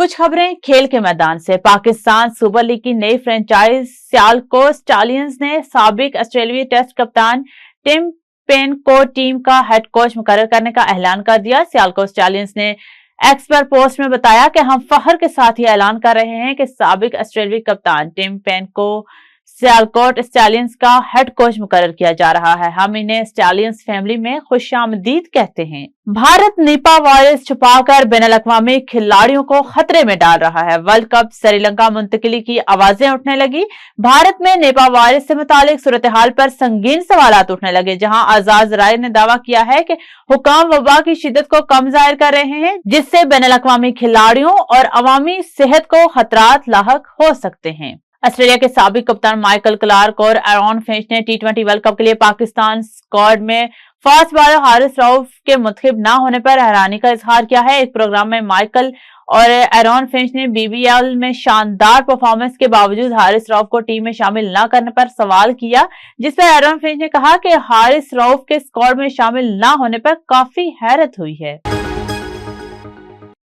कुछ खबरें खेल के मैदान से। पाकिस्तान सुपर लीग की नई फ्रेंचाइज सियालकोट स्टालियंस ने साबिक ऑस्ट्रेलियाई टेस्ट कप्तान टिम पेन को टीम का हेड कोच मुकर्रर करने का ऐलान कर दिया। सियालकोट स्टालियंस ने एक्स पर पोस्ट में बताया कि हम फख्र के साथ ये ऐलान कर रहे हैं कि साबिक ऑस्ट्रेलियाई कप्तान टिम पेन को सियालकोट स्टालियंस का हेड कोच मुकर्रर किया जा रहा है। हम इन्हें स्टालियंस फैमिली में खुशामदीद कहते हैं। भारत निपा वायरस छुपाकर बैनुल-अक़वामी खिलाड़ियों को खतरे में डाल रहा है। वर्ल्ड कप श्रीलंका मुंतकिली की आवाजें उठने लगी। भारत में निपा वायरस से मुतालिक सूरत हाल पर संगीन सवालात उठने लगे, जहां आजाद राय ने दावा किया है कि हुकाम वबा की शिद्दत को कम जाहिर कर रहे हैं, जिससे बैनुल-अक़वामी खिलाड़ियों और अवामी सेहत को खतरात लाहक हो सकते हैं। ऑस्ट्रेलिया के साबिक कप्तान माइकल क्लार्क और एरॉन फिंच ने T20 वर्ल्ड कप के लिए पाकिस्तान स्क्वाड में फास्ट बॉलर हारिस रऊफ के मुंतखब न होने पर हैरानी का इजहार किया है। एक प्रोग्राम में माइकल और एरॉन फिंच ने BBL में शानदार परफॉर्मेंस के बावजूद हारिस रऊफ को टीम में शामिल न करने पर सवाल किया, जिस पर एरॉन फिंच ने कहा कि हारिस रऊफ के स्क्वाड में शामिल न होने पर काफी हैरत हुई है।